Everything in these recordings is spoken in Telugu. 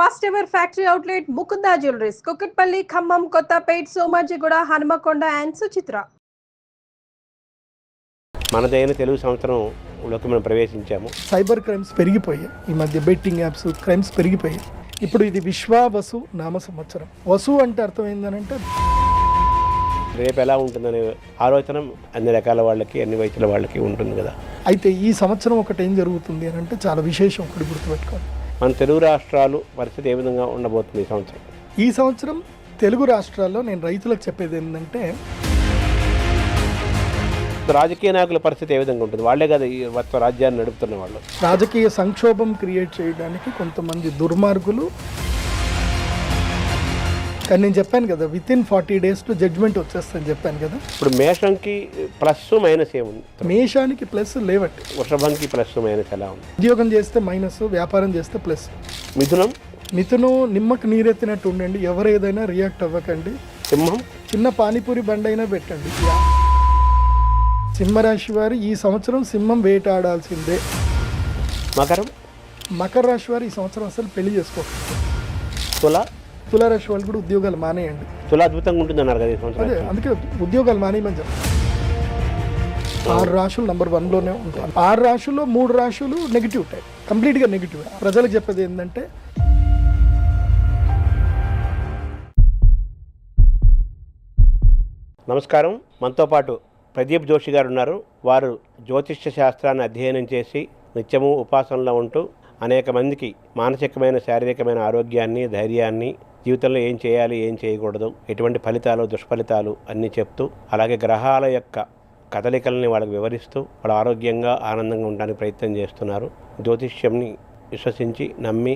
First ever factory outlet Mukunda jewelleries, Kukatpally, Khammam, Kothapet, Somajiguda, Hanamkonda and Suchitra. మనదైన తెలుగు సంవత్సరంలోకి మనం ప్రవేశించాము. సైబర్ క్రైమ్స్ పెరిగిపోయాయి. ఈ మధ్య బెట్టింగ్ యాప్స్ క్రైమ్స్ పెరిగిపోయాయి. ఇప్పుడు ఇది విశ్వావసు నామ సంవత్సరం. వసు అంటే అర్థం ఏంటంటే రేపు ఎలా ఉంటుందనే ఆలోచన అన్ని రకాల వాళ్ళకి, అన్ని వయసుల వాళ్ళకి ఉంటుంది కదా. అయితే ఈ సంవత్సరం ఒకటి ఏం జరుగుతుంది అని అంటే చాలా విశేషం. ఒకటి గుర్తుపెట్టుకోండి, మన తెలుగు రాష్ట్రాలు పరిస్థితి ఏ విధంగా ఉండబోతుంది ఈ సంవత్సరం. ఈ సంవత్సరం తెలుగు రాష్ట్రాల్లో నేను రైతులకు చెప్పేది ఏంటంటే రాజకీయ నాయకుల పరిస్థితి ఏ విధంగా ఉంటుంది. వాళ్ళే కదా ఈ రాజ్యాన్ని నడుపుతున్న వాళ్ళు. రాజకీయ సంక్షోభం క్రియేట్ చేయడానికి కొంతమంది దుర్మార్గులు. కానీ నేను చెప్పాను కదా, వితిన్ 40 days జడ్జ్మెంట్ వచ్చేస్తుందని చెప్పాను కదా. ఇప్పుడు మేషంకి ప్లస్ మైనస్ ఏముంది? మేషానికి ప్లస్ లేవట్టి, వృషభంకి ప్లస్ మైనస్ ఎలా ఉంది? ఉద్యోగం చేస్తే మైనస్, వ్యాపారం చేస్తే ప్లస్. మిథునం నిమ్మకు నీరెత్తినట్టు ఉండండి, ఎవరు ఏదైనా రియాక్ట్ అవ్వకండి. సింహం చిన్న పానీపూరి బండి అయినా పెట్టండి. సింహరాశి వారు ఈ సంవత్సరం సింహం వేటాడాల్సిందే. మకర రాశి వారు ఈ సంవత్సరం అసలు పెళ్లి చేసుకోవాలి. తులారాశి వాళ్ళు కూడా ఉద్యోగాలు మానేయండి. అద్భుతంగా ఉంటుంది అన్నారు కదా ఈ సంవత్సరం. అదే అందుకే ఉద్యోగాలు మానేయమని చెప్పారు. 6 రాశులు నంబర్ 1లోనే ఉంటాయి. 6 రాశుల్లో 3 రాశులు నెగిటివ్ టైప్, కంప్లీట్గా నెగిటివ్. ప్రజలకు చెప్పేది ఏంటంటే నమస్కారం. మనతో పాటు ప్రదీప్ జోషి గారు ఉన్నారు. వారు జ్యోతిష్య శాస్త్రాన్ని అధ్యయనం చేసి నిత్యము ఉపాసనలో ఉంటూ అనేక మందికి మానసికమైన, శారీరకమైన ఆరోగ్యాన్ని, ధైర్యాన్ని, జీవితంలో ఏం చేయాలి, ఏం చేయకూడదు, ఎటువంటి ఫలితాలు, దుష్ఫలితాలు అన్నీ చెప్తూ, అలాగే గ్రహాల యొక్క కదలికల్ని వాళ్ళకి వివరిస్తూ వాళ్ళ ఆరోగ్యంగా, ఆనందంగా ఉండడానికి ప్రయత్నం చేస్తున్నారు. జ్యోతిష్యంని విశ్వసించి, నమ్మి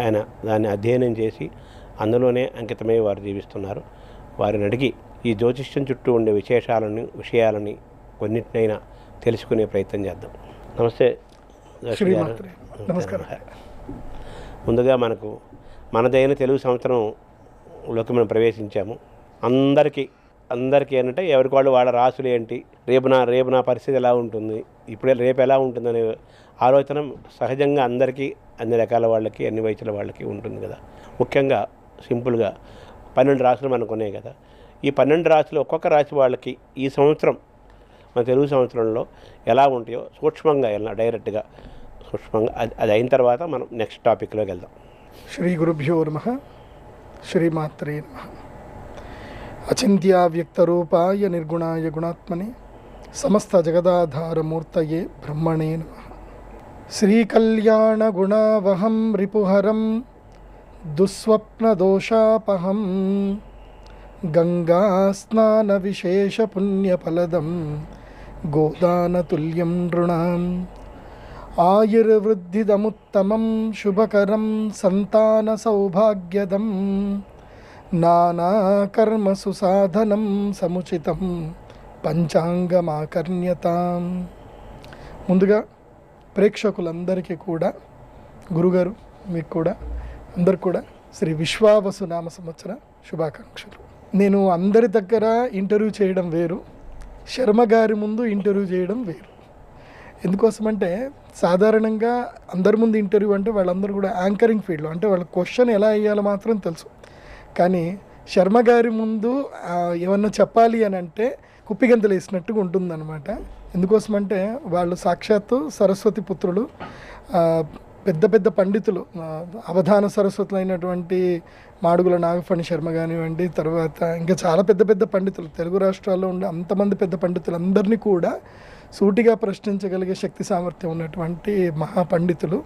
ఆయన దాన్ని అధ్యయనం చేసి అందులోనే అంకితమై వారు జీవిస్తున్నారు. వారిని అడిగి ఈ జ్యోతిష్యం చుట్టూ ఉండే విషయాలని కొన్నిటినైనా తెలుసుకునే ప్రయత్నం చేద్దాం. నమస్తే. నమస్కారం. ముందుగా మనదైన తెలుగు సంవత్సరంలోకి మనం ప్రవేశించాము. అందరికీ ఏంటంటే ఎవరికి వాళ్ళు వాళ్ళ రాసులు ఏంటి, రేపు నా పరిస్థితి ఎలా ఉంటుంది, రేపు ఎలా ఉంటుందనే ఆలోచన సహజంగా అందరికీ, అన్ని రకాల వాళ్ళకి, అన్ని వయసుల వాళ్ళకి ఉంటుంది కదా. ముఖ్యంగా సింపుల్గా 12 రాశులు మనకు ఉన్నాయి కదా. ఈ 12 రాశులు ఒక్కొక్క రాశి వాళ్ళకి ఈ సంవత్సరం, మన తెలుగు సంవత్సరంలో ఎలా ఉంటాయో సూక్ష్మంగా డైరెక్ట్గా సూక్ష్మంగా అది అయిన తర్వాత మనం నెక్స్ట్ టాపిక్లోకి వెళ్దాం. శ్రీ గురుభ్యో నమః. శ్రీమాత్రే నమః. అచింత్యావ్యక్తరూపాయ నిర్గుణాయ గుణాత్మనే సమస్త జగదాధారమూర్తయే బ్రహ్మణే నమః. శ్రీకళ్యాణ గుణావహం రిపుహరం దుస్వప్నదోషాపహం గంగా స్నాన విశేష పుణ్యఫలదం గోదానతుల్యం నృణాం. ఆయుర్వృద్ధిదముత్తమం శుభకరం సంతాన సౌభాగ్యదం నానాకర్మసు సాధనం సముచితం పంచాంగమాకర్ణ్యతాం. ముందుగా ప్రేక్షకులందరికీ కూడా, గురుగారు మీకు కూడా, అందరు కూడా శ్రీ విశ్వావసు నామ సంవత్సర శుభాకాంక్షలు. నేను అందరి దగ్గర ఇంటర్వ్యూ చేయడం వేరు, శర్మ గారి ముందు ఇంటర్వ్యూ చేయడం వేరు. ఎందుకోసమంటే సాధారణంగా అందరి ముందు ఇంటర్వ్యూ అంటే వాళ్ళందరూ కూడా యాంకరింగ్ ఫీల్డ్లో, అంటే వాళ్ళ క్వశ్చన్ ఎలా వేయాలో మాత్రం తెలుసు. కానీ శర్మ గారి ముందు ఏమన్నా చెప్పాలి అని అంటే కుప్పిగంతలు వేసినట్టుగా ఉంటుందన్నమాట. ఎందుకోసమంటే వాళ్ళు సాక్షాత్తు సరస్వతి పుత్రులు, పెద్ద పెద్ద పండితులు, అవధాన సరస్వతులు అయినటువంటి మాడుగుల నాగఫణి శర్మ కానివ్వండి, తర్వాత ఇంకా చాలా పెద్ద పెద్ద పండితులు, తెలుగు రాష్ట్రాల్లో ఉండే అంతమంది పెద్ద పండితులు అందరినీ కూడా సూటిగా ప్రశ్నించగలిగే శక్తి సామర్థ్యం ఉన్నటువంటి మహాపండితులు.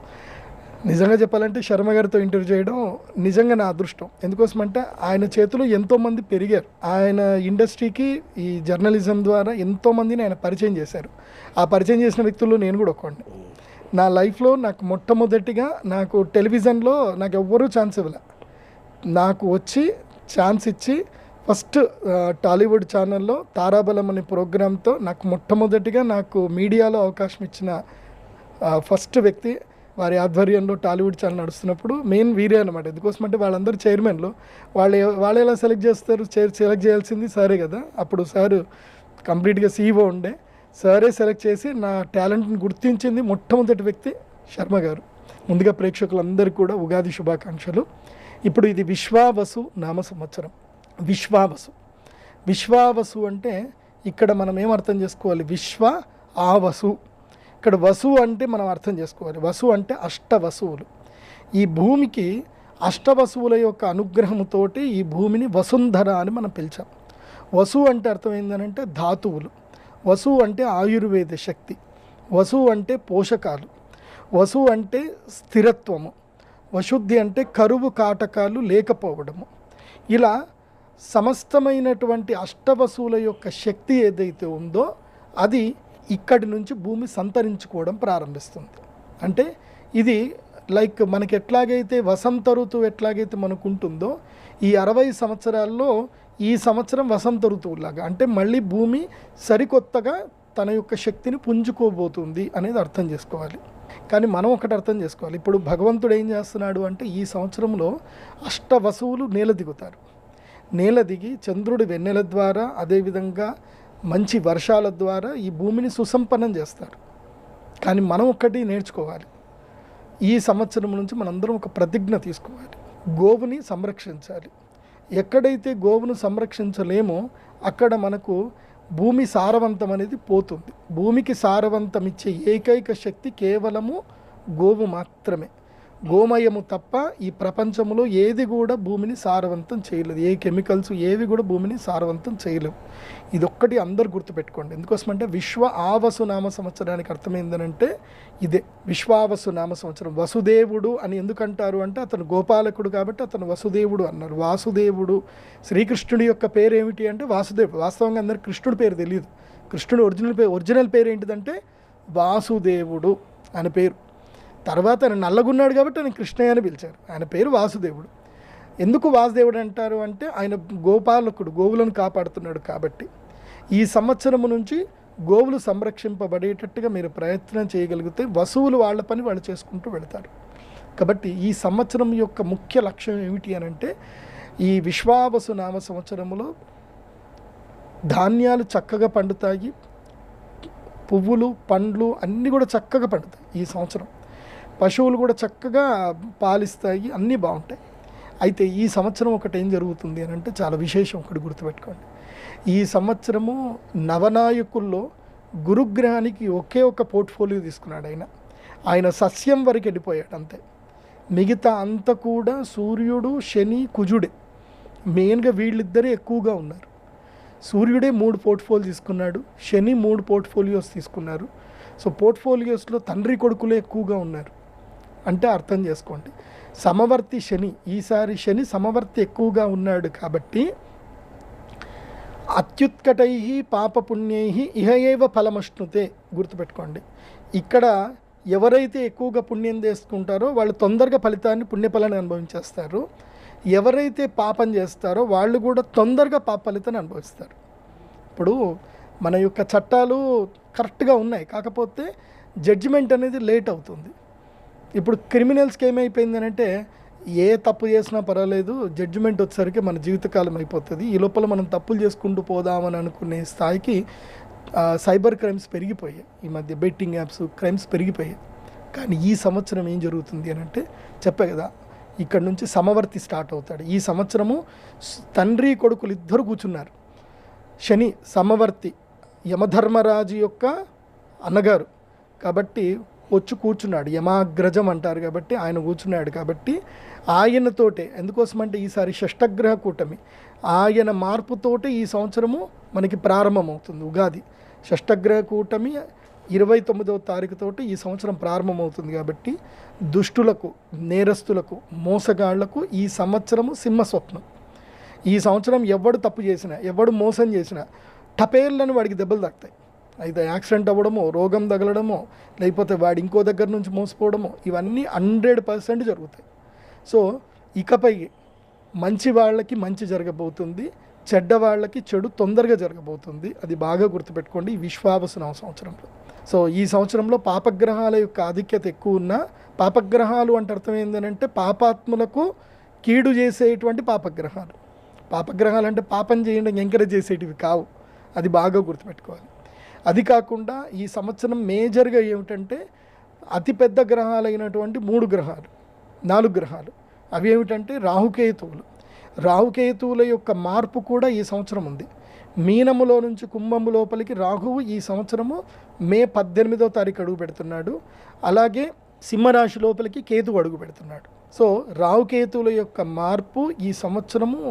నిజంగా చెప్పాలంటే శర్మ గారితో ఇంటర్వ్యూ చేయడం నిజంగా నా అదృష్టం. ఎందుకోసమంటే ఆయన చేతులు ఎంతోమంది పెరిగారు. ఆయన ఇండస్ట్రీకి ఈ జర్నలిజం ద్వారా ఎంతోమందిని ఆయన పరిచయం చేశారు. ఆ పరిచయం చేసిన వ్యక్తుల్లో నేను కూడా ఒకడిని. నా లైఫ్లో నాకు మొట్టమొదటిగా నాకు టెలివిజన్లో నాకు ఎవ్వరూ ఛాన్స్ ఇవ్వలే. నాకు వచ్చి ఛాన్స్ ఇచ్చి ఫస్ట్ టాలీవుడ్ ఛానల్లో తారాబలం అనే ప్రోగ్రాంతో నాకు మొట్టమొదటిగా నాకు మీడియాలో అవకాశం ఇచ్చిన ఫస్ట్ వ్యక్తి. వారి ఆధ్వర్యంలో టాలీవుడ్ ఛానల్ నడుస్తున్నప్పుడు మెయిన్ వీరే అనమాట. ఎందుకోసమంటే వాళ్ళందరూ చైర్మన్లు, వాళ్ళు ఎలా సెలెక్ట్ చేస్తారు, సెలెక్ట్ చేయాల్సింది సరే కదా. అప్పుడు సారు కంప్లీట్గా CEO ఉండే, సరే సెలెక్ట్ చేసి నా టాలెంట్ని గుర్తించింది మొట్టమొదటి వ్యక్తి శర్మ గారు. ముందుగా ప్రేక్షకులందరికీ కూడా ఉగాది శుభాకాంక్షలు. ఇప్పుడు ఇది విశ్వావసు నామ సంవత్సరం. విశ్వావసు అంటే ఇక్కడ మనం ఏం అర్థం చేసుకోవాలి? విశ్వ ఆవసు. ఇక్కడ వసు అంటే మనం అర్థం చేసుకోవాలి. వసు అంటే అష్టవసువులు. ఈ భూమికి అష్టవసువుల యొక్క అనుగ్రహముతోటి ఈ భూమిని వసుంధర అని మనం పిలిచాం. వసు అంటే అర్థం ఏంటంటే ధాతువులు, వసు అంటే ఆయుర్వేద శక్తి, వసు అంటే పోషకాలు, వసు అంటే స్థిరత్వము, వశుద్ధి అంటే కరువు కాటకాలు లేకపోవడము. ఇలా సమస్తమైనటువంటి అష్టవసువుల యొక్క శక్తి ఏదైతే ఉందో అది ఇక్కడి నుంచి భూమి సంతరించుకోవడం ప్రారంభిస్తుంది. అంటే ఇది లైక్ మనకి ఎట్లాగైతే వసంత ఋతువు ఎట్లాగైతే మనకు ఉంటుందో ఈ 60 సంవత్సరాల్లో ఈ సంవత్సరం వసంత ఋతువులాగా, అంటే మళ్ళీ భూమి సరికొత్తగా తన యొక్క శక్తిని పుంజుకోబోతుంది అనేది అర్థం చేసుకోవాలి. కానీ మనం ఒకటి అర్థం చేసుకోవాలి. ఇప్పుడు భగవంతుడు ఏం చేస్తున్నాడు అంటే ఈ సంవత్సరంలో అష్టవసువులు నేల దిగుతారు. నేల దిగి చంద్రుడి వెన్నెల ద్వారా, అదేవిధంగా మంచి వర్షాల ద్వారా ఈ భూమిని సుసంపన్నం చేస్తారు. కానీ మనం ఒక్కటి నేర్చుకోవాలి. ఈ సంవత్సరం నుంచి మనందరం ఒక ప్రతిజ్ఞ తీసుకోవాలి. గోవుని సంరక్షించాలి. ఎక్కడైతే గోవును సంరక్షించలేమో అక్కడ మనకు భూమి సారవంతం అనేది పోతుంది. భూమికి సారవంతం ఇచ్చే ఏకైక శక్తి కేవలము గోవు మాత్రమే. గోమయము తప్ప ఈ ప్రపంచంలో ఏది కూడా భూమిని సారవంతం చేయలేదు. ఏ కెమికల్స్ ఏవి కూడా భూమిని సారవంతం చేయలేవు. ఇదొక్కటి అందరు గుర్తుపెట్టుకోండి. ఎందుకోసమంటే విశ్వ ఆవసు నామ సంవత్సరానికి అర్థమైందనంటే ఇదే. విశ్వావసు నామ సంవత్సరం. వసుదేవుడు అని ఎందుకంటారు అంటే అతను గోపాలకుడు కాబట్టి అతను వసుదేవుడు అన్నారు. వాసుదేవుడు, శ్రీకృష్ణుడి యొక్క పేరు ఏమిటి అంటే వాసుదేవుడు. వాస్తవంగా అందరికి కృష్ణుడి పేరు తెలియదు. కృష్ణుడు ఒరిజినల్ పేరు ఏంటిదంటే వాసుదేవుడు అని పేరు. తర్వాత ఆయన నల్లగున్నాడు కాబట్టి ఆయన కృష్ణయ్య అని పిలిచారు. ఆయన పేరు వాసుదేవుడు. ఎందుకు వాసుదేవుడు అంటారు అంటే ఆయన గోపాలకుడు, గోవులను కాపాడుతున్నాడు కాబట్టి. ఈ సంవత్సరం నుంచి గోవులు సంరక్షింపబడేటట్టుగా మీరు ప్రయత్నం చేయగలిగితే వసువులు వాళ్ళ పని వాళ్ళు చేసుకుంటూ వెళతారు. కాబట్టి ఈ సంవత్సరం యొక్క ముఖ్య లక్ష్యం ఏమిటి అని అంటే ఈ విశ్వావసు నామ సంవత్సరంలో ధాన్యాలు చక్కగా పండుతాయి, పువ్వులు పండ్లు అన్నీ కూడా చక్కగా పండుతాయి ఈ సంవత్సరం. పశువులు కూడా చక్కగా పాలిస్తాయి, అన్నీ బాగుంటాయి. అయితే ఈ సంవత్సరం ఒకటి ఏం జరుగుతుంది అని అంటే చాలా విశేషం, ఒకటి గుర్తుపెట్టుకోండి. ఈ సంవత్సరము నవనాయకుల్లో గురుగ్రహానికి ఒకే ఒక పోర్ట్ఫోలియో తీసుకున్నాడు. ఆయన సస్యం వరకు వెళ్ళిపోయాడు అంతే. మిగతా అంతా కూడా సూర్యుడు, శని, కుజుడే మెయిన్గా వీళ్ళిద్దరే ఎక్కువగా ఉన్నారు. సూర్యుడే 3 పోర్ట్ఫోలియో తీసుకున్నాడు, శని 3 పోర్ట్ఫోలియోస్ తీసుకున్నారు. సో పోర్ట్ఫోలియోస్లో తండ్రి కొడుకులే ఎక్కువగా ఉన్నారు. అంటే అర్థం చేసుకోండి, సమవర్తి శని, ఈసారి శని సమవర్తి ఎక్కువగా ఉన్నాడు కాబట్టి అత్యుత్కటై పాపపుణ్యై ఇహ ఏవ ఫలమశ్నుతే. గుర్తుపెట్టుకోండి, ఇక్కడ ఎవరైతే ఎక్కువగా పుణ్యం చేసుకుంటారో వాళ్ళు తొందరగా ఫలితాన్ని, పుణ్యఫలాన్ని అనుభవించేస్తారు. ఎవరైతే పాపం చేస్తారో వాళ్ళు కూడా తొందరగా పాప ఫలితాన్ని అనుభవిస్తారు. ఇప్పుడు మన యొక్క చట్టాలు కరెక్ట్గా ఉన్నాయి, కాకపోతే జడ్జిమెంట్ అనేది లేట్ అవుతుంది. ఇప్పుడు క్రిమినల్స్కి ఏమైపోయింది అంటే ఏ తప్పు చేసినా పర్వాలేదు, జడ్జిమెంట్ వచ్చేసరికి మన జీవితకాలం అయిపోతుంది. ఈ లోపల మనం తప్పులు చేసుకుంటూ పోదామని అనుకునే స్థాయికి సైబర్ క్రైమ్స్ పెరిగిపోయాయి. ఈ మధ్య బెట్టింగ్ యాప్స్ క్రైమ్స్ పెరిగిపోయాయి. కానీ ఈ సంవత్సరం ఏం జరుగుతుంది అని అంటే చెప్పే కదా, ఇక్కడ నుంచి సమవర్తి స్టార్ట్ అవుతాడు. ఈ సంవత్సరము తండ్రి కొడుకులు ఇద్దరు కూర్చున్నారు. శని సమవర్తి, యమధర్మరాజు యొక్క అన్నగారు కాబట్టి వచ్చి కూర్చున్నాడు. యమాగ్రజం అంటారు కాబట్టి ఆయన కూర్చున్నాడు. కాబట్టి ఆయనతోటే, ఎందుకోసమంటే ఈసారి షష్టగ్రహ కూటమి, ఆయన మార్పుతోటే ఈ సంవత్సరము మనకి ప్రారంభమవుతుంది. ఉగాది షష్టగ్రహ కూటమి 29వ తారీఖుతోటి ఈ సంవత్సరం ప్రారంభమవుతుంది. కాబట్టి దుష్టులకు, నేరస్తులకు, మోసగాళ్లకు ఈ సంవత్సరము సింహస్వప్నం. ఈ సంవత్సరం ఎవడు తప్పు చేసినా, ఎవడు మోసం చేసినా టపేళ్ళని వాడికి దెబ్బలు తాకుతాయి. అయితే యాక్సిడెంట్ అవ్వడమో, రోగం తగలడమో, లేకపోతే వాడు ఇంకో దగ్గర నుంచి మోసపోవడమో, ఇవన్నీ 100% జరుగుతాయి. సో ఇకపై మంచి వాళ్ళకి మంచి జరగబోతుంది, చెడ్డ వాళ్ళకి చెడు తొందరగా జరగబోతుంది. అది బాగా గుర్తుపెట్టుకోండి ఈ విశ్వావసు నామ సంవత్సరంలో. సో ఈ సంవత్సరంలో పాపగ్రహాల యొక్క ఆధిక్యత ఎక్కువ ఉన్న, పాపగ్రహాలు అంటే అర్థం ఏంటంటే పాపాత్ములకు కీడు చేసేటువంటి పాపగ్రహాలు. పాపగ్రహాలు అంటే పాపం చేయడం ఎంకరేజ్ చేసేటివి కావు, అది బాగా గుర్తుపెట్టుకోవాలి. అది కాకుండా ఈ సంవత్సరం మేజర్గా ఏమిటంటే అతిపెద్ద గ్రహాలైనటువంటి 4 గ్రహాలు అవి ఏమిటంటే రాహుకేతువులు. రాహుకేతువుల యొక్క మార్పు కూడా ఈ సంవత్సరం ఉంది. మీనములో నుంచి కుంభము లోపలికి రాహువు ఈ సంవత్సరము మే 18వ తారీఖు అడుగు పెడుతున్నాడు. అలాగే సింహరాశి లోపలికి కేతువు అడుగు పెడుతున్నాడు. సో రాహుకేతువుల యొక్క మార్పు ఈ సంవత్సరము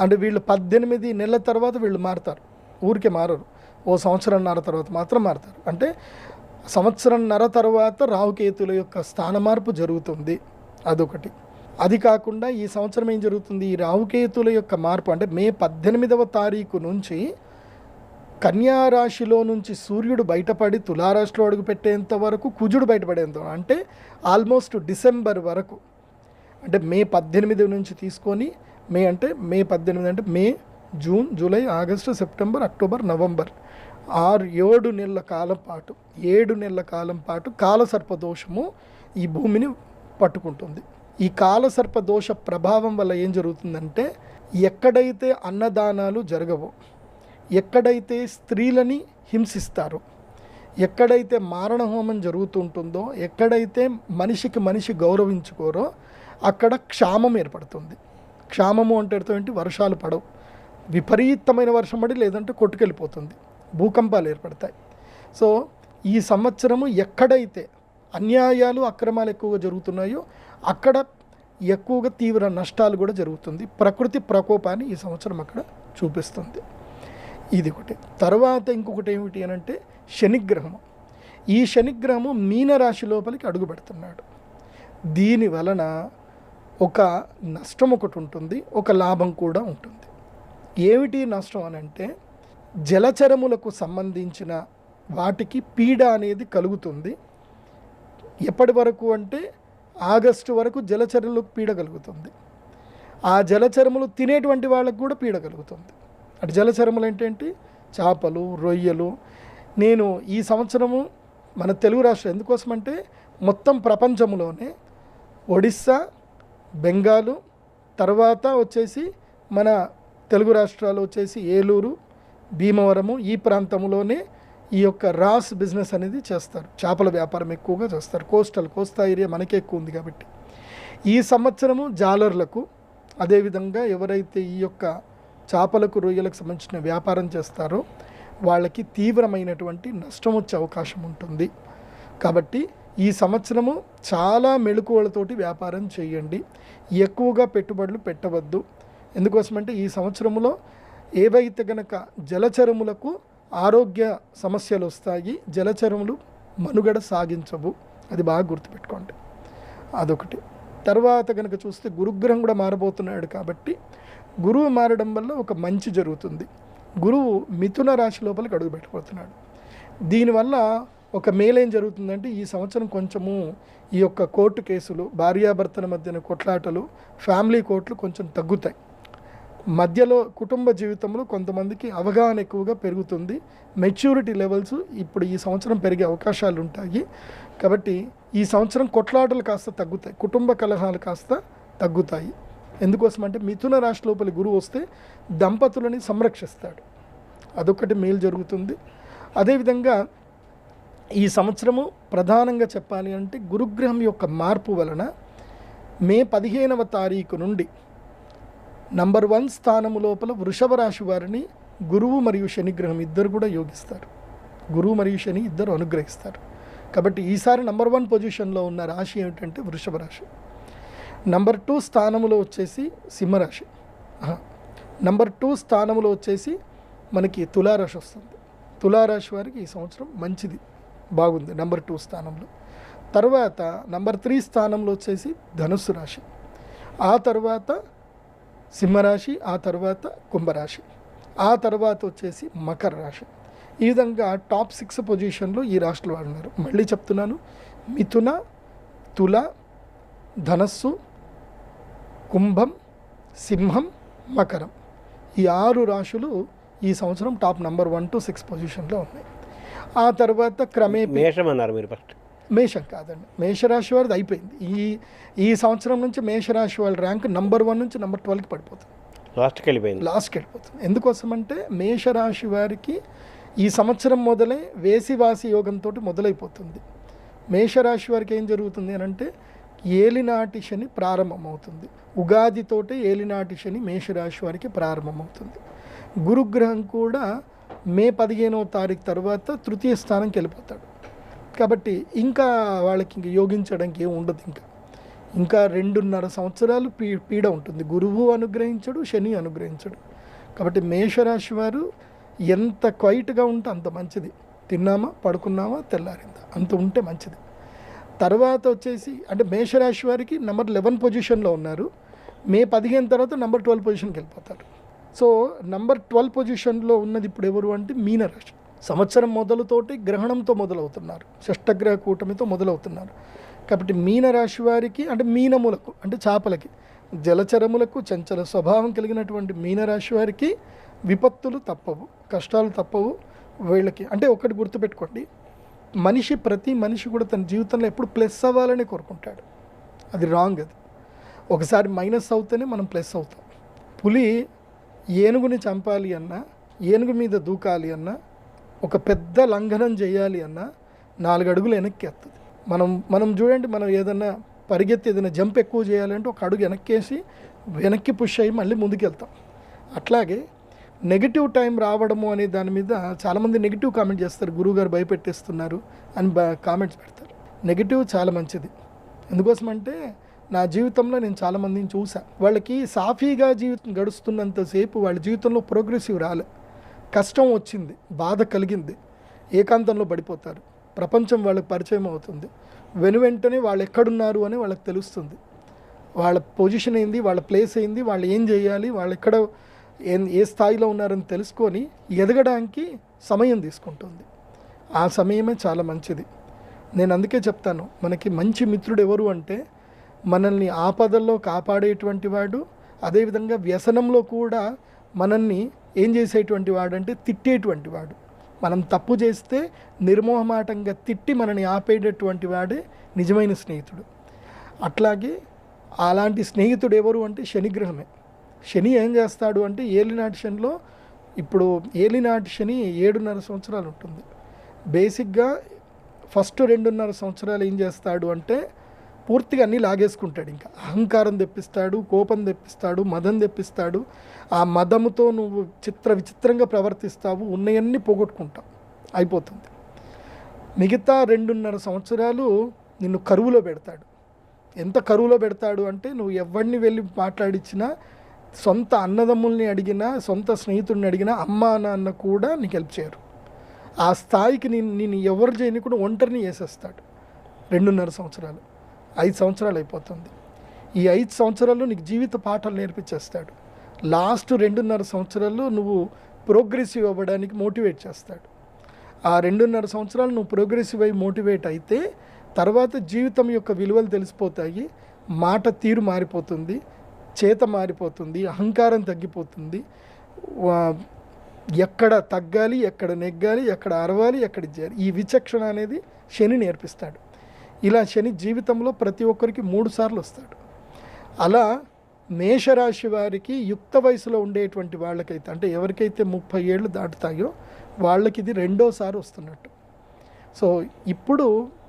అంటే వీళ్ళు 18 నెలల తర్వాత వీళ్ళు మారుతారు, ఊరికే మారరు. ఓ సంవత్సరంన్నర తర్వాత మాత్రం మారుతారు. అంటే సంవత్సరంన్నర తర్వాత రాహుకేతువుల యొక్క స్థాన మార్పు జరుగుతుంది, అదొకటి. అది కాకుండా ఈ సంవత్సరం ఏం జరుగుతుంది, ఈ రాహుకేతువుల యొక్క మార్పు అంటే మే 18వ తారీఖు నుంచి కన్యా రాశిలో నుంచి సూర్యుడు బయటపడి తులారాశిలో అడుగుపెట్టేంత వరకు కుజుడు బయటపడేంత, అంటే ఆల్మోస్ట్ డిసెంబర్ వరకు, అంటే మే 18 నుంచి తీసుకొని మే 18 అంటే May, June, July, August, September, October, November 7 నెలల కాలం పాటు 7 నెలల కాలం పాటు కాలసర్పదోషము ఈ భూమిని పట్టుకుంటుంది. ఈ కాలసర్పదోష ప్రభావం వల్ల ఏం జరుగుతుందంటే ఎక్కడైతే అన్నదానాలు జరగవో, ఎక్కడైతే స్త్రీలని హింసిస్తారో, ఎక్కడైతే మారణహోమం జరుగుతుంటుందో, ఎక్కడైతే మనిషికి మనిషి గౌరవించుకోరో అక్కడ క్షామం ఏర్పడుతుంది. క్షామము అంటే అర్థం ఏంటి, వర్షాలు పడవు, విపరీతమైన వర్షం పడి లేదంటే కొట్టుకెళ్ళిపోతుంది, భూకంపాలు ఏర్పడతాయి. సో ఈ సంవత్సరము ఎక్కడైతే అన్యాయాలు అక్రమాలు ఎక్కువగా జరుగుతున్నాయో అక్కడ ఎక్కువగా తీవ్ర నష్టాలు కూడా జరుగుతుంది. ప్రకృతి ప్రకోపాన్ని ఈ సంవత్సరం అక్కడ చూపిస్తుంది. ఇది ఒకటి. తర్వాత ఇంకొకటి ఏమిటి అని అంటే శనిగ్రహము. ఈ శనిగ్రహము మీనరాశి లోపలికి అడుగు పెడుతున్నాడు. దీని వలన ఒక నష్టం ఒకటి ఉంటుంది, ఒక లాభం కూడా ఉంటుంది. ఏమిటి నష్టం అని అంటే జలచరములకు సంబంధించిన వాటికి పీడ అనేది కలుగుతుంది. ఎప్పటి వరకు అంటే ఆగస్టు వరకు జలచరములకు పీడ కలుగుతుంది. ఆ జలచరములు తినేటువంటి వాళ్ళకు కూడా పీడ కలుగుతుంది. అటు జలచరములు ఏంటంటే చేపలు, రొయ్యలు. నేను ఈ సంవత్సరము మన తెలుగు రాష్ట్రం ఎందుకోసమంటే మొత్తం ప్రపంచంలోనే ఒడిస్సా, బెంగాలు, తర్వాత వచ్చేసి మన తెలుగు రాష్ట్రాలు వచ్చేసి ఏలూరు, భీమవరము, ఈ ప్రాంతంలోనే ఈ యొక్క రాస్ బిజినెస్ అనేది చేస్తారు. చేపల వ్యాపారం ఎక్కువగా చేస్తారు. కోస్తా ఏరియా మనకే ఎక్కువ ఉంది కాబట్టి. ఈ సంవత్సరము జాలర్లకు, అదేవిధంగా ఎవరైతే ఈ యొక్క చేపలకు, రొయ్యలకు సంబంధించిన వ్యాపారం చేస్తారో వాళ్ళకి తీవ్రమైనటువంటి నష్టం వచ్చే అవకాశం ఉంటుంది. కాబట్టి ఈ సంవత్సరము చాలా మెళకువలతోటి వ్యాపారం చేయండి. ఎక్కువగా పెట్టుబడులు పెట్టవద్దు. ఎందుకోసమంటే ఈ సంవత్సరంలో ఏవైతే గనక జలచరములకు ఆరోగ్య సమస్యలు వస్తాయి, జలచరములు మనుగడ సాగించవు. అది బాగా గుర్తుపెట్టుకోండి, అదొకటి. తర్వాత కనుక చూస్తే గురుగ్రహం కూడా మారబోతున్నాడు కాబట్టి గురువు మారడం వల్ల ఒక మంచి జరుగుతుంది. గురువు మిథున రాశి లోపలికి అడుగు పెట్టబోతున్నాడు. దీనివల్ల ఒక మేలేం జరుగుతుందంటే ఈ సంవత్సరం కొంచెము ఈ యొక్క కోర్టు కేసులు, భార్యాభర్తల మధ్యన కొట్లాటలు, ఫ్యామిలీ కోర్టులు కొంచెం తగ్గుతాయి. మధ్యలో కుటుంబ జీవితంలో కొంతమందికి అవగాహన ఎక్కువగా పెరుగుతుంది. మెచ్యూరిటీ లెవెల్స్ ఇప్పుడు ఈ సంవత్సరం పెరిగే అవకాశాలు ఉంటాయి. కాబట్టి ఈ సంవత్సరం కొట్లాటలు కాస్త తగ్గుతాయి, కుటుంబ కలహాలు కాస్త తగ్గుతాయి. ఎందుకోసమంటే మిథున రాశి లోపలి గురువు వస్తే దంపతులని సంరక్షిస్తాడు, అదొకటి మేలు జరుగుతుంది. అదేవిధంగా ఈ సంవత్సరము ప్రధానంగా చెప్పాలి అంటే గురుగ్రహం యొక్క మార్పు వలన మే 15వ తారీఖు నుండి నంబర్ 1 స్థానము లోపల వృషభ రాశి వారిని గురువు మరియు శనిగ్రహం ఇద్దరు కూడా యోగిస్తారు. గురువు మరియు శని ఇద్దరు అనుగ్రహిస్తారు. కాబట్టి ఈసారి నంబర్ 1 పొజిషన్లో ఉన్న రాశి ఏమిటంటే వృషభ రాశి. నంబర్ 2 స్థానములో వచ్చేసి సింహరాశి. నంబర్ 2 స్థానములో వచ్చేసి మనకి తులారాశి వస్తుంది. తులారాశి వారికి ఈ సంవత్సరం మంచిది, బాగుంది నంబర్ 2 స్థానంలో. తర్వాత నంబర్ 3 స్థానంలో వచ్చేసి ధనుస్సు రాశి, ఆ తర్వాత సింహరాశి, ఆ తర్వాత కుంభరాశి, ఆ తర్వాత వచ్చేసి మకర రాశి. ఈ విధంగా టాప్ 6 పొజిషన్లో ఈ రాశులు వారు ఉన్నారు. మళ్ళీ చెప్తున్నాను, మిథున, తుల, ధనస్సు, కుంభం, సింహం, మకరం, ఈ 6 రాశులు ఈ సంవత్సరం టాప్ నంబర్ 1 to 6 పొజిషన్లో ఉన్నాయి. ఆ తర్వాత క్రమేపీ మేషం అన్నారు మీరు ఫస్ట్. మేషం కాదండి, మేషరాశి వారిది అయిపోయింది. ఈ సంవత్సరం నుంచి మేషరాశి వాళ్ళ ర్యాంక్ నంబర్ 1 నుంచి నంబర్ 12కి పడిపోతుంది, లాస్ట్కి వెళ్ళిపోతుంది. ఎందుకోసమంటే మేషరాశి వారికి ఈ సంవత్సరం మొదలై వేసివాసి యోగంతో మొదలైపోతుంది. మేషరాశి వారికి ఏం జరుగుతుంది అని అంటే ఏలినాటి శని ప్రారంభమవుతుంది. ఉగాదితోటే ఏలినాటి శని మేషరాశి వారికి ప్రారంభమవుతుంది. గురుగ్రహం కూడా మే 15వ తారీఖు తర్వాత తృతీయ స్థానంకి వెళ్ళిపోతాడు. కాబట్టి ఇంకా వాళ్ళకి ఇంక యోగించడానికి ఏం ఉండదు. ఇంకా 2.5 సంవత్సరాలు పీడ ఉంటుంది. గురువు అనుగ్రహించడు, శని అనుగ్రహించడు. కాబట్టి మేషరాశి వారు ఎంత క్వైట్గా ఉంటే అంత మంచిది. తిన్నామా, పడుకున్నామా, తెల్లారిందా, అంత ఉంటే మంచిది. తర్వాత వచ్చేసి అంటే మేషరాశి వారికి నెంబర్ 11 పొజిషన్లో ఉన్నారు. మే 15 తర్వాత నెంబర్ 12 పొజిషన్కి వెళ్ళిపోతారు. సో నెంబర్ 12 పొజిషన్లో ఉన్నది ఇప్పుడు ఎవరు అంటే మీనరాశి. సంవత్సరం మొదలుతోటి గ్రహణంతో మొదలవుతున్నారు, షష్టగ్రహ కూటమితో మొదలవుతున్నారు. కాబట్టి మీనరాశి వారికి అంటే మీనములకు అంటే చేపలకి, జలచరములకు చంచల స్వభావం కలిగినటువంటి మీనరాశి వారికి విపత్తులు తప్పవు, కష్టాలు తప్పవు. వీళ్ళకి అంటే ఒకటి గుర్తుపెట్టుకోండి, ప్రతి మనిషి కూడా తన జీవితంలో ఎప్పుడు ప్లస్ అవ్వాలని కోరుకుంటాడు. అది రాంగ్. అది ఒకసారి మైనస్ అవుతేనే మనం ప్లస్ అవుతాం. పులి ఏనుగుని చంపాలి అన్నా, ఏనుగు మీద దూకాలి అన్నా, ఒక పెద్ద లంఘనం చేయాలి అన్నా 4 అడుగులు వెనక్కి ఎత్తుంది. మనం చూడండి, మనం ఏదన్నా పరిగెత్తి ఏదైనా జంప్ ఎక్కువ చేయాలంటే ఒక అడుగు వెనక్కి పుష్ అయ్యి మళ్ళీ ముందుకెళ్తాం. అట్లాగే నెగిటివ్ టైం రావడము అనే దాని మీద చాలామంది నెగిటివ్ కామెంట్ చేస్తారు, గురువుగారు భయపెట్టేస్తున్నారు అని కామెంట్స్ పెడతారు. నెగిటివ్ చాలా మంచిది. ఎందుకోసమంటే నా జీవితంలో నేను చాలామందిని చూసా, వాళ్ళకి సాఫీగా జీవితం గడుస్తున్నంతసేపు వాళ్ళ జీవితంలో ప్రోగ్రెసివ్ రాలే. కష్టం వచ్చింది, బాధ కలిగింది, ఏకాంతంలో పడిపోతారు. ప్రపంచం వాళ్ళకి పరిచయం అవుతుంది. వెనువెంటనే వాళ్ళు ఎక్కడున్నారు అని వాళ్ళకి తెలుస్తుంది. వాళ్ళ పొజిషన్ ఏంది, వాళ్ళ ప్లేస్ ఏంది, వాళ్ళు ఏం చేయాలి, వాళ్ళు ఎక్కడ ఏ స్థాయిలో ఉన్నారని తెలుసుకొని ఎదగడానికి సమయం తీసుకుంటుంది. ఆ సమయమే చాలా మంచిది. నేను అందుకే చెప్తాను, మనకి మంచి మిత్రుడు ఎవరు అంటే మనల్ని ఆపదల్లో కాపాడేటువంటి వాడు, అదేవిధంగా వ్యసనంలో కూడా మనల్ని ఏం చేసేటువంటి వాడు అంటే తిట్టేటువంటి వాడు. మనం తప్పు చేస్తే నిర్మోహమాటంగా తిట్టి మనని ఆపేటటువంటి వాడే నిజమైన స్నేహితుడు. అట్లాగే అలాంటి స్నేహితుడు ఎవరు అంటే శనిగ్రహమే. శని ఏం చేస్తాడు అంటే ఏలినాటి శనిలో ఇప్పుడు ఏలినాటి శని 7.5 సంవత్సరాలు ఉంటుంది. బేసిక్గా ఫస్ట్ 2.5 సంవత్సరాలు ఏం చేస్తాడు అంటే పూర్తిగా అన్నీ లాగేసుకుంటాడు. ఇంకా అహంకారం తెప్పిస్తాడు, కోపం తెప్పిస్తాడు, మదం తెప్పిస్తాడు. ఆ మదముతో నువ్వు విచిత్రంగా ప్రవర్తిస్తావు, ఉన్నవన్నీ పోగొట్టుకుంటావు, అయిపోతుంది. మిగతా 2.5 సంవత్సరాలు నిన్ను కరువులో పెడతాడు. ఎంత కరువులో పెడతాడు అంటే నువ్వు ఎవరిని వెళ్ళి మాట్లాడించినా, సొంత అన్నదమ్ముల్ని అడిగినా, సొంత స్నేహితుడిని అడిగినా, అమ్మ నాన్న కూడా నీకు హెల్ప్ చేయరు. ఆ స్థాయికి నేను ఎవరు చేయని కూడా ఒంటరిని చేసేస్తాడు. 2.5 సంవత్సరాలు, 5 సంవత్సరాలు అయిపోతుంది. ఈ 5 సంవత్సరాల్లో నీకు జీవిత పాఠాలు నేర్పించేస్తాడు. లాస్ట్ 2.5 సంవత్సరాల్లో నువ్వు ప్రోగ్రెసివ్ అవ్వడానికి మోటివేట్ చేస్తాడు. ఆ 2.5 సంవత్సరాలు నువ్వు ప్రోగ్రెసివ్ అయ్యి మోటివేట్ అయితే తర్వాత జీవితం యొక్క విలువలు తెలిసిపోతాయి, మాట తీరు మారిపోతుంది, చేత మారిపోతుంది, అహంకారం తగ్గిపోతుంది. ఎక్కడ తగ్గాలి, ఎక్కడ నెగ్గాలి, ఎక్కడ అరవాలి, ఎక్కడ ఇచ్చేయాలి, ఈ విచక్షణ అనేది శని నేర్పిస్తాడు. ఇలా శని జీవితంలో ప్రతి ఒక్కరికి 3 సార్లు వస్తాడు. అలా మేషరాశి వారికి యుక్త వయసులో ఉండేటువంటి వాళ్ళకైతే అంటే ఎవరికైతే 30 ఏళ్ళు దాటుతాయో వాళ్ళకి ఇది 2వసారి వస్తున్నట్టు. సో ఇప్పుడు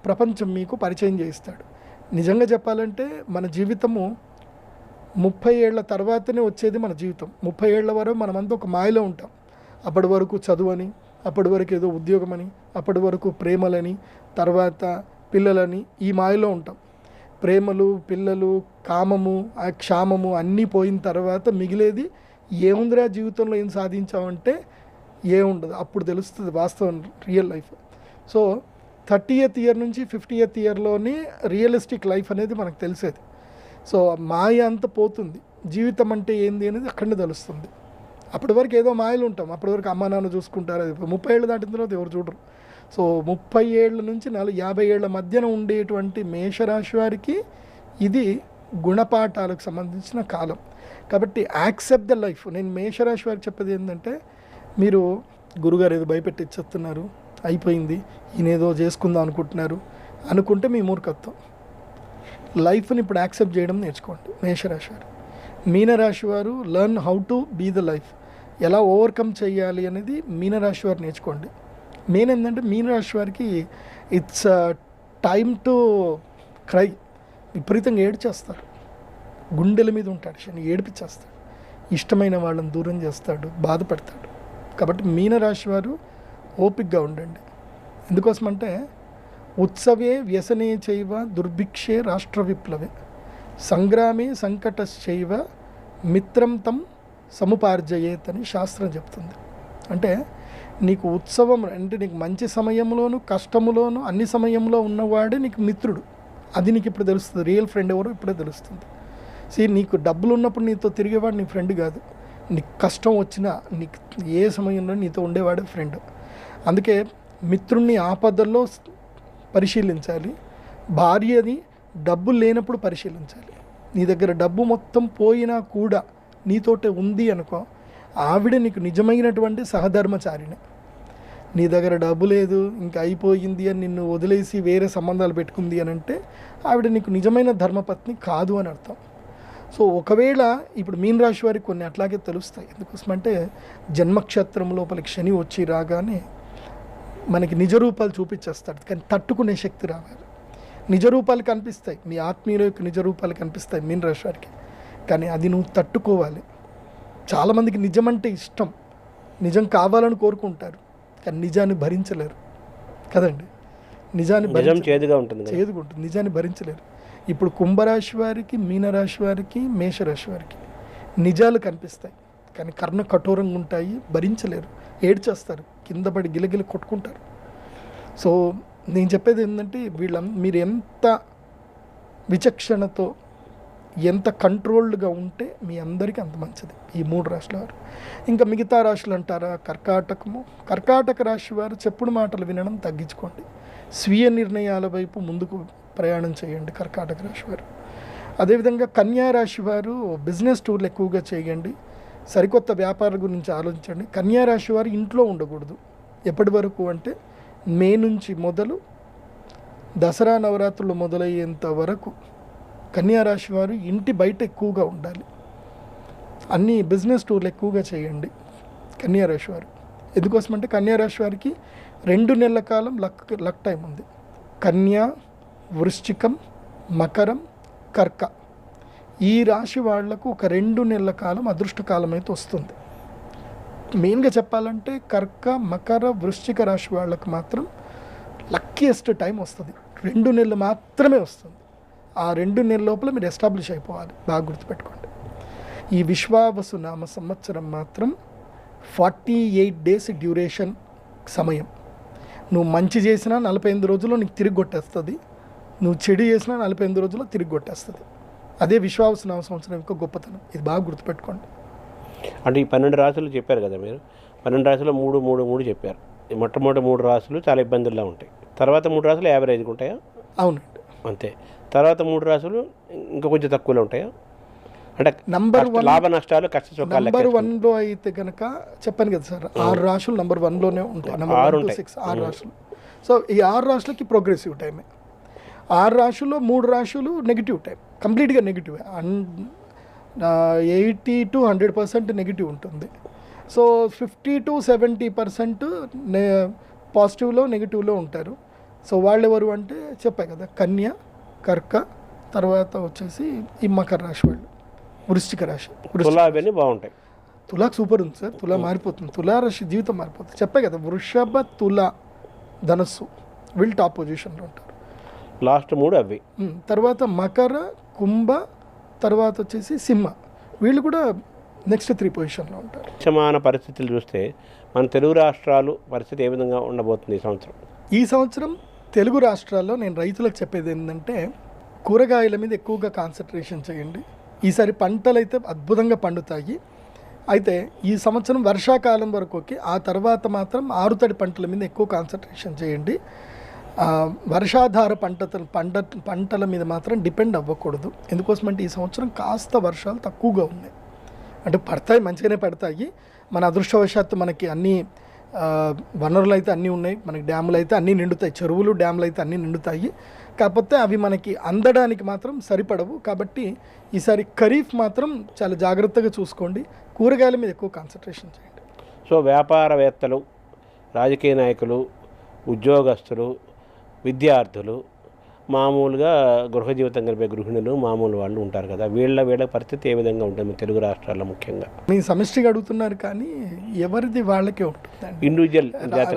ప్రపంచం మీకు పరిచయం చేయిస్తాడు. నిజంగా చెప్పాలంటే మన జీవితము 30 ఏళ్ల తర్వాతనే వచ్చేది మన జీవితం. 30 ఏళ్ల వరకు మనమంతా ఒక మాయలో ఉంటాం. అప్పటి వరకు చదువని, అప్పటి వరకు ఏదో ఉద్యోగమని, అప్పటి వరకు ప్రేమలని, తర్వాత పిల్లలని, ఈ మాయలో ఉంటాం. ప్రేమలు, పిల్లలు, కామము, ఆ క్షామము అన్నీ పోయిన తర్వాత మిగిలేది ఏముందిరా జీవితంలో ఏం సాధించామంటే ఏముండదు. అప్పుడు తెలుస్తుంది వాస్తవం, real life. So 30th year నుంచి 50th ఇయర్లోనే రియలిస్టిక్ లైఫ్ అనేది మనకు తెలిసేది. సో మాయ అంత పోతుంది, జీవితం అంటే ఏంది అనేది అక్కడనే తెలుస్తుంది. అప్పటి వరకు ఏదో మాయలు ఉంటాం, అప్పటి వరకు అమ్మ నాన్న చూసుకుంటారు. అది 30 ఏళ్ళు దాటిన తర్వాత ఎవరు చూడరు. సో 30 ఏళ్ళ నుంచి 50 ఏళ్ల మధ్యన ఉండేటువంటి మేషరాశి వారికి ఇది గుణపాఠాలకు సంబంధించిన కాలం. కాబట్టి యాక్సెప్ట్ ద లైఫ్. నేను మేషరాశి వారికి చెప్పేది ఏంటంటే, మీరు గురుగారు ఏదో భయపెట్టిచ్చేస్తున్నారు, అయిపోయింది, ఈయన ఏదో చేసుకుందాం అనుకుంటే మీ మూర్ఖత్వం. లైఫ్ని ఇప్పుడు యాక్సెప్ట్ చేయడం నేర్చుకోండి మేషరాశి వారు. మీనరాశి వారు learn how to be the life, ఎలా ఓవర్కమ్ చేయాలి అనేది మీనరాశి వారు నేర్చుకోండి. మెయిన్ ఏంటంటే మీనరాశి వారికి ఇట్స్ టైమ్ టు క్రై, విపరీతంగా ఏడ్చేస్తారు. గుండెల మీద ఉంటాడు శని, ఏడిపించేస్తాడు. ఇష్టమైన వాళ్ళని దూరం చేస్తాడు, బాధపడతాడు. కాబట్టి మీనరాశి వారు ఓపికగా ఉండండి. ఎందుకోసమంటే ఉత్సవే వ్యసనే చైవ దుర్భిక్షే రాష్ట్ర విప్లవే సంగ్రామే సంకటశ్చైవ మిత్రం తం సముపార్జయేత్ అని శాస్త్రం చెప్తుంది. అంటే నీకు ఉత్సవం అంటే నీకు మంచి సమయంలోను కష్టములోను అన్ని సమయంలో ఉన్నవాడే నీకు మిత్రుడు. అది నీకు ఇప్పుడు తెలుస్తుంది. రియల్ ఫ్రెండ్ ఎవరో ఇప్పుడే తెలుస్తుంది. నీకు డబ్బులు ఉన్నప్పుడు నీతో తిరిగేవాడు నీ ఫ్రెండ్ కాదు. నీకు కష్టం వచ్చినా నీకు ఏ సమయంలో నీతో ఉండేవాడే ఫ్రెండ్. అందుకే మిత్రుణ్ణి ఆపదల్లో పరిశీలించాలి, భార్యని డబ్బు లేనప్పుడు పరిశీలించాలి. నీ దగ్గర డబ్బు మొత్తం పోయినా కూడా నీతోటే ఉంది అనుకో, ఆవిడ నీకు నిజమైనటువంటి సహధర్మచారిణి. నీ దగ్గర డబ్బు లేదు ఇంకా అయిపోయింది అని నిన్ను వదిలేసి వేరే సంబంధాలు పెట్టుకుంది అని అంటే ఆవిడ నీకు నిజమైన ధర్మపత్ని కాదు అని అర్థం. సో ఒకవేళ ఇప్పుడు మీన రాశి వారికి కొన్ని అట్లాగే తెలుస్తాయి. ఎందుకోసమంటే జన్మక్షేత్రం లోపలికి శని వచ్చి రాగానే మనకి నిజ రూపాలు చూపించేస్తాడు. కానీ తట్టుకునే శక్తి రావాలి. నిజ రూపాలు కనిపిస్తాయి, మీ ఆత్మీయుల యొక్క నిజ రూపాలు కనిపిస్తాయి మీన రాశి వారికి. కానీ అది నువ్వు తట్టుకోవాలి. చాలామందికి నిజం అంటే ఇష్టం, నిజం కావాలని కోరుకుంటారు, కానీ నిజాన్ని భరించలేరు కదండి. నిజాన్ని చేదుగా ఉంటుంది, నిజాన్ని భరించలేరు. ఇప్పుడు కుంభరాశి వారికి, మీనరాశి వారికి, మేషరాశి వారికి నిజాలు కనిపిస్తాయి, కానీ కర్ణ కఠోరంగా ఉంటాయి, భరించలేరు, ఏడ్చేస్తారు, కింద పడి గిలగిలి కొట్టుకుంటారు. సో నేను చెప్పేది ఏంటంటే మీరు ఎంత విచక్షణతో ఎంత కంట్రోల్డ్గా ఉంటే మీ అందరికీ అంత మంచిది ఈ 3 రాశుల వారు. ఇంకా మిగతా రాశులు అంటారా, కర్కాటక రాశి వారు చెప్పుడు మాటలు వినడం తగ్గించుకోండి. స్వీయ నిర్ణయాల వైపు ముందుకు ప్రయాణం చేయండి కర్కాటక రాశి వారు. అదేవిధంగా కన్యా రాశి వారు బిజినెస్ టూర్లు ఎక్కువగా చేయండి, సరికొత్త వ్యాపారం గురించి ఆలోచించండి. కన్యా రాశి వారు ఇంట్లో ఉండకూడదు. ఎప్పటి వరకు అంటే మే నుంచి మొదలు దసరా నవరాత్రులు మొదలయ్యేంత వరకు కన్యా రాశి వారు ఇంటి బయట ఎక్కువగా ఉండాలి. అన్ని బిజినెస్ టూర్లు ఎక్కువగా చేయండి కన్యా రాశి వారు. ఎందుకోసమంటే కన్యా రాశి వారికి 2 నెలల కాలం లక్ టైం ఉంది. కన్యా, వృశ్చికం, మకరం, కర్క ఈ రాశి వాళ్లకు ఒక 2 నెలల కాలం అదృష్టకాలం అయితే వస్తుంది. మెయిన్గా చెప్పాలంటే కర్క, మకర, వృశ్చిక రాశి వాళ్ళకు మాత్రం లక్కీయెస్ట్ టైం వస్తుంది. 2 నెలలు మాత్రమే వస్తుంది. ఆ 2 నెలల లోపల మీరు ఎస్టాబ్లిష్ అయిపోవాలి. బాగా గుర్తుపెట్టుకోండి. ఈ విశ్వావసు నామ సంవత్సరం మాత్రం 48 డేస్ డ్యూరేషన్ సమయం. నువ్వు మంచి చేసినా 45 రోజుల్లో నీకు తిరిగి కొట్టేస్తుంది, నువ్వు చెడు చేసినా 45 రోజుల్లో తిరిగి కొట్టేస్తుంది. అదే విశ్వావసు నామ సంవత్సరం యొక్క గొప్పతనం. ఇది బాగా గుర్తుపెట్టుకోండి. అంటే ఈ 12 రాశులు చెప్పారు కదా మీరు, 12 రాశులు 3 చెప్పారు. మొట్టమొదటి 3 రాశులు చాలా ఇబ్బందుల్లో ఉంటాయి, తర్వాత 3 రాశులు యావరేజ్గా ఉంటాయా? అవునండి, అంతే. తర్వాత 3 రాశులు ఇంకా కొంచెం తక్కువలో ఉంటాయా? అంటే నంబర్ 1 లాభ నష్టాలు కష్ట సుఖాలు నంబర్ 1లో అయితే కనుక చెప్పాను కదా సార్, 6 రాశులు నంబర్ 1లోనే ఉంటాయి. నంబర్ 1 to 6 6 రాశులు. సో ఈ 6 రాశులకి ప్రోగ్రెసివ్ టైమే. 6 రాశుల్లో 3 రాశులు నెగిటివ్ టైం, కంప్లీట్గా నెగిటివ్. 80 to 100% నెగిటివ్ ఉంటుంది. సో 50 to 70% పాజిటివ్లో నెగిటివ్లో ఉంటారు. సో వాళ్ళు ఎవరు అంటే చెప్పాయి కదా, కన్య, కర్క, తర్వాత వచ్చేసి ఈ మకర రాశి వాళ్ళు, వృశ్చిక రాశి. అవన్నీ బాగుంటాయి. తులాకు సూపర్ ఉంది సార్, తులా మారిపోతుంది, తులా రాశి జీవితం మారిపోతుంది. చెప్పాయి కదా, వృషభ, తుల, ధనస్సు వీళ్ళు టాప్ పొజిషన్లో ఉంటారు. లాస్ట్ 3 అవి. తర్వాత మకర, కుంభ, తర్వాత వచ్చేసి సింహ వీళ్ళు కూడా నెక్స్ట్ 3 పొజిషన్లో ఉంటారు. సమాన పరిస్థితులు చూస్తే మన తెలుగు రాష్ట్రాలు పరిస్థితి ఏ విధంగా ఉండబోతుంది ఈ సంవత్సరం? ఈ సంవత్సరం తెలుగు రాష్ట్రాల్లో నేను రైతులకు చెప్పేది ఏంటంటే, కూరగాయల మీద ఎక్కువగా కాన్సన్ట్రేషన్ చేయండి. ఈసారి పంటలు అయితే అద్భుతంగా పండుతాయి. అయితే ఈ సంవత్సరం వర్షాకాలం వరకు ఆ తర్వాత మాత్రం ఆరుతడి పంటల మీద ఎక్కువ కాన్సన్ట్రేషన్ చేయండి. వర్షాధార పంటల మీద మాత్రం డిపెండ్ అవ్వకూడదు. ఎందుకోసమంటే ఈ సంవత్సరం కాస్త వర్షాలు తక్కువగా ఉన్నాయి. అంటే పడతాయి, మంచిగానే పడతాయి. మన అదృష్టవశాత్తు మనకి అన్ని వనరులు అయితే అన్నీ ఉన్నాయి, మనకి డ్యాములు అయితే అన్నీ నిండుతాయి, చెరువులు డ్యాములు అయితే అన్నీ నిండుతాయి. కాకపోతే అవి మనకి అందడానికి మాత్రం సరిపడవు. కాబట్టి ఈసారి ఖరీఫ్ మాత్రం చాలా జాగ్రత్తగా చూసుకోండి, కూరగాయల మీద ఎక్కువ కాన్సన్ట్రేషన్ చేయండి. సో వ్యాపారవేత్తలు, రాజకీయ నాయకులు, ఉద్యోగస్తులు, విద్యార్థులు మామూలుగా గృహ జీవితం గడిపే గృహిణులు మామూలు వాళ్ళు ఉంటారు కదా, వీళ్ళ పరిస్థితి ఏ విధంగా ఉంటుంది తెలుగు రాష్ట్రాల్లో ముఖ్యంగా? మీ సమిష్టిగా అడుగుతున్నారు కానీ ఎవరిది వాళ్ళకే ఉంటుందండి. ఇండివిజువల్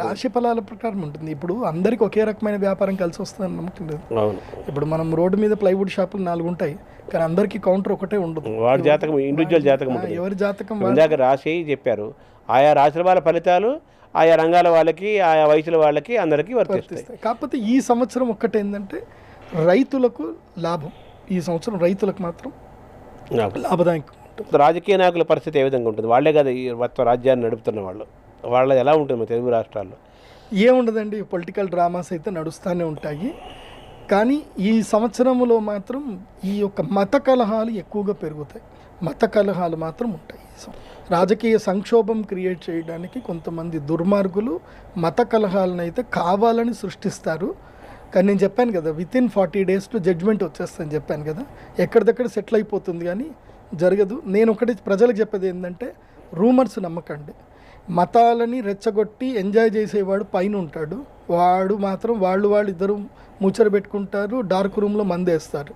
రాశి ఫలాల ప్రకారం ఉంటుంది. ఇప్పుడు అందరికి ఒకే రకమైన వ్యాపారం కలిసి వస్తుందని నమ్మకం లేదు. అవును, ఇప్పుడు మనం రోడ్డు మీద ప్లైవుడ్ షాపులు 4 ఉంటాయి కానీ అందరికీ కౌంటర్ ఒకటే ఉండదు. వాడి జాతకం ఇండివిజువల్ జాతకం ఉంటుంది. ఎవరి జాతకం ఇందాక రాసి చెప్పారు, ఆయా రాశుల వాళ్ళ ఫలితాలు ఆయా రంగాల వాళ్ళకి ఆయా వయసుల వాళ్ళకి అందరికీ వర్తిస్తాయి. కాకపోతే ఈ సంవత్సరం ఒక్కటేందంటే రైతులకు లాభం. ఈ సంవత్సరం రైతులకు మాత్రం లాభదాయకం ఉంటుంది. రాజకీయ నాయకుల పరిస్థితి ఏ విధంగా ఉంటుంది? వాళ్ళే కదా ఈ మొత్తం రాజ్యాన్ని నడుపుతున్న వాళ్ళు, వాళ్ళది ఎలా ఉంటుంది మన తెలుగు రాష్ట్రాల్లో? ఏముండదండి, పొలిటికల్ డ్రామాస్ అయితే నడుస్తూనే ఉంటాయి. కానీ ఈ సంవత్సరంలో మాత్రం ఈ యొక్క మత కలహాలు ఎక్కువగా పెరుగుతాయి. మత కలహాలు మాత్రం ఉంటాయి. రాజకీయ సంక్షోభం క్రియేట్ చేయడానికి కొంతమంది దుర్మార్గులు మత కలహాలను అయితే కావాలని సృష్టిస్తారు. కానీ నేను చెప్పాను కదా, వితిన్ 40 daysలో జడ్జ్మెంట్ వచ్చేస్తుందని చెప్పాను కదా, ఎక్కడిదక్కడ సెటిల్ అయిపోతుంది కానీ జరగదు. నేను ఒకటి ప్రజలకు చెప్పేది ఏంటంటే, రూమర్స్ నమ్మకండి. మతాలని రెచ్చగొట్టి ఎంజాయ్ చేసేవాడు పైన ఉంటాడు, వాడు మాత్రం వాళ్ళు ఇద్దరు ముచ్చట పెట్టుకుంటారు, డార్క్ రూమ్లో మందేస్తారు,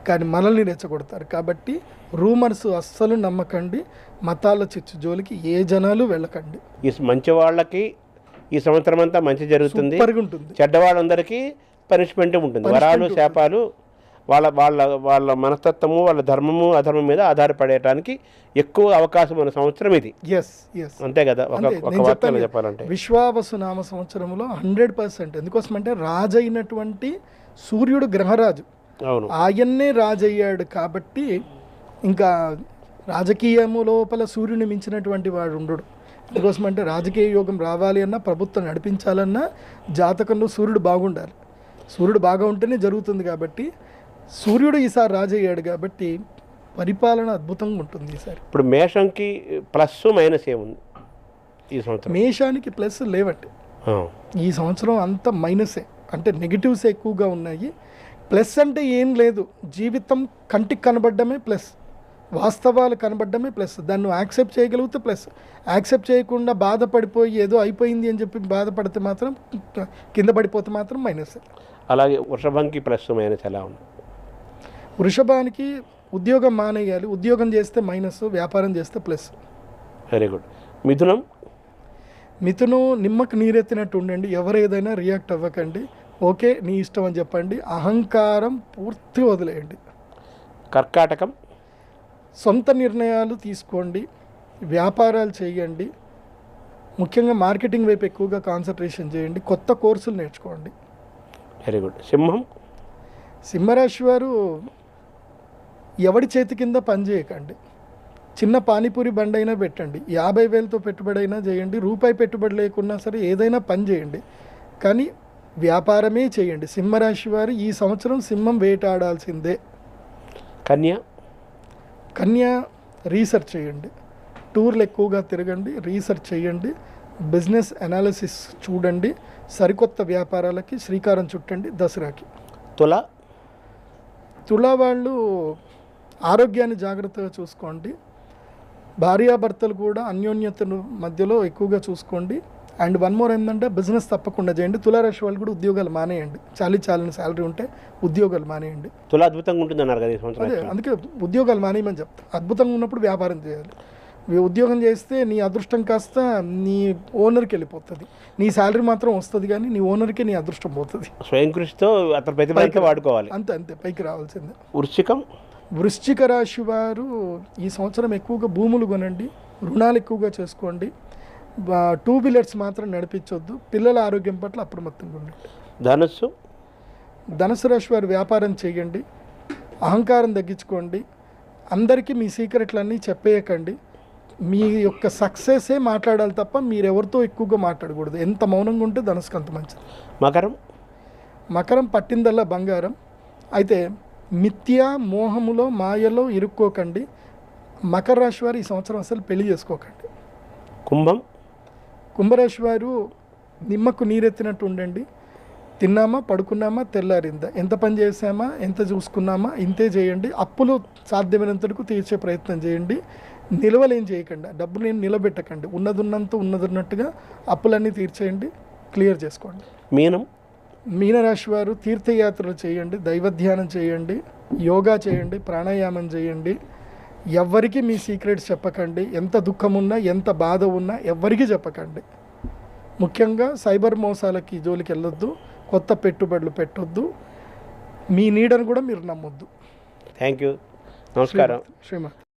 కానీ మనల్ని రెచ్చగొడతారు. కాబట్టి రూమర్స్ అస్సలు నమ్మకండి. మతాల చిచ్చు జోలికి ఏ జనాలు వెళ్ళకండి. ఈ మంచి వాళ్ళకి ఈ సంవత్సరం అంతా మంచి జరుగుతుంది, ఉంటుంది. చెడ్డవాళ్ళందరికీ పనిష్మెంట్ ఉంటుంది. వరాలు శాపాలు వాళ్ళ వాళ్ళ వాళ్ళ మనస్తత్వము వాళ్ళ ధర్మము అధర్మం మీద ఆధారపడటానికి ఎక్కువ అవకాశం ఉన్న సంవత్సరం ఇది. అంతే కదా, ఒక వార్తలో చెప్పాలంటే విశ్వావసు నామ సంవత్సరంలో 100%. ఎందుకోసమంటే రాజైనటువంటి సూర్యుడు గ్రహరాజు, అవును, ఆయన్నే రాజయ్యాడు. కాబట్టి ఇంకా రాజకీయము లోపల సూర్యుని మించినటువంటి వాడు ఉండడు. అందుకోసమంటే రాజకీయ యోగం రావాలి అన్నా, ప్రభుత్వం నడిపించాలన్నా జాతకంలో సూర్యుడు బాగుండాలి. సూర్యుడు బాగా ఉంటేనే జరుగుతుంది. కాబట్టి సూర్యుడు ఈసారి రాజయ్యాడు కాబట్టి పరిపాలన అద్భుతంగా ఉంటుంది ఈసారి. ఇప్పుడు మేషంకి ప్లస్ మైనస్ ఏముంది ఈ సంవత్సరం? మేషానికి ప్లస్ లేవండి ఈ సంవత్సరం, అంతా మైనసే. అంటే నెగిటివ్స్ ఎక్కువగా ఉన్నాయి. ప్లస్ అంటే ఏం లేదు, జీవితం కంటికి కనబడ్డమే ప్లస్, వాస్తవాలు కనబడ్డమే ప్లస్. దాన్ని యాక్సెప్ట్ చేయగలిగితే ప్లస్, యాక్సెప్ట్ చేయకుండా బాధపడిపోయి ఏదో అయిపోయింది అని చెప్పి బాధపడితే మాత్రం, కింద పడిపోతే మాత్రం మైనస్. అలాగే వృషభంకి ప్లస్ మైనస్ ఎలా ఉంది? వృషభానికి ఉద్యోగం మానేయాలి, ఉద్యోగం చేస్తే మైనస్, వ్యాపారం చేస్తే ప్లస్. Very good. మిథునం నిమ్మకు నీరెత్తినట్టు ఉండండి. ఎవరు ఏదైనా రియాక్ట్ అవ్వకండి, ఓకే నీ ఇష్టం అని చెప్పండి. అహంకారం పూర్తి వదిలేయండి. కర్కాటకం సొంత నిర్ణయాలు తీసుకోండి, వ్యాపారాలు చేయండి, ముఖ్యంగా మార్కెటింగ్ వైపు ఎక్కువగా కాన్సన్ట్రేషన్ చేయండి, కొత్త కోర్సులు నేర్చుకోండి. Very good. సింహరాశి వారు ఎవడి చేతి కింద పని చేయకండి. చిన్న పానీపూరి బండి అయినా పెట్టండి, 50,000తో పెట్టుబడి అయినా చేయండి, రూపాయి పెట్టుబడి లేకున్నా సరే ఏదైనా పని చేయండి, కానీ వ్యాపారమే చేయండి. సింహరాశి వారు ఈ సంవత్సరం సింహం వేటాడాల్సిందే. కన్యా రీసెర్చ్ చేయండి, టూర్లు ఎక్కువగా తిరగండి, రీసెర్చ్ చేయండి, బిజినెస్ అనాలిసిస్ చూడండి, సరికొత్త వ్యాపారాలకి శ్రీకారం చుట్టండి దసరాకి. తులా వాళ్ళు ఆరోగ్యాన్ని జాగ్రత్తగా చూసుకోండి. భార్యాభర్తలు కూడా అన్యోన్యతను మధ్యలో ఎక్కువగా చూసుకోండి. అండ్ వన్ మోర్ ఏంటంటే బిజినెస్ తప్పకుండా చేయండి. తులారాశి వాళ్ళు కూడా ఉద్యోగాలు మానేయండి. చాలని శాలరీ ఉంటే ఉద్యోగాలు మానేయండి. తులా అద్భుతంగా ఉంటుంది అన్నారు కదా ఈ సంవత్సరం. అదే అందుకే ఉద్యోగాలు మానేయమని చెప్తా. అద్భుతంగా ఉన్నప్పుడు వ్యాపారం చేయాలి. ఉద్యోగం చేస్తే నీ అదృష్టం కాస్త నీ ఓనర్కి వెళ్ళిపోతుంది, నీ శాలరీ మాత్రం వస్తుంది కానీ నీ ఓనర్కి నీ అదృష్టం పోతుంది. స్వయం కృషితో అతని ప్రతిభ వాడుకోవాలి, అంతే పైకి రావాల్సిందే. వృశ్చిక రాశి వారు ఈ సంవత్సరం ఎక్కువగా భూములు కొనండి, రుణాలు ఎక్కువగా చేసుకోండి, 2 వీలర్స్ మాత్రం నడిపించొద్దు, పిల్లల ఆరోగ్యం పట్ల అప్రమత్తంగా ఉండండి. ధనుసు రాశి వారు వ్యాపారం చేయండి, అహంకారం తగ్గించుకోండి, అందరికీ మీ సీక్రెట్లన్నీ చెప్పేయకండి. మీ యొక్క సక్సెసే మాట్లాడాలి తప్ప మీరెవరితో ఎక్కువగా మాట్లాడకూడదు. ఎంత మౌనంగా ఉంటే ధనుసుకు అంత మంచిది. మకరం పట్టిందల్లా బంగారం. అయితే మిథ్య మోహములో మాయలో ఇరుక్కోకండి. మకర రాశి వారు ఈ సంవత్సరం అసలు పెళ్లి చేసుకోకండి. కుంభరాశి వారు నిమ్మకు నీరెత్తినట్టు ఉండండి. తిన్నామా, పడుకున్నామా, తెల్లారిందా, ఎంత పని చేసామా, ఎంత చూసుకున్నామా, ఇంతే చేయండి. అప్పులు సాధ్యమైనంతకు తీర్చే ప్రయత్నం చేయండి. నిల్వలేం చేయకండి, డబ్బు నేను నిలబెట్టకండి. ఉన్నదున్నంత ఉన్నట్టుగా అప్పులన్నీ తీర్చేయండి, క్లియర్ చేసుకోండి. మీనరాశి వారు తీర్థయాత్రలు చేయండి, దైవధ్యానం చేయండి, యోగా చేయండి, ప్రాణాయామం చేయండి. ఎవ్వరికీ మీ సీక్రెట్స్ చెప్పకండి. ఎంత దుఃఖం ఉన్నా, ఎంత బాధ ఉన్నా ఎవ్వరికీ చెప్పకండి. ముఖ్యంగా సైబర్ మోసాలకి జోలికి వెళ్ళొద్దు, కొత్త పెట్టుబడులు పెట్టొద్దు, మీ నీడను కూడా మీరు నమ్మొద్దు. Thank you. నమస్కారం. శ్రీమాన్.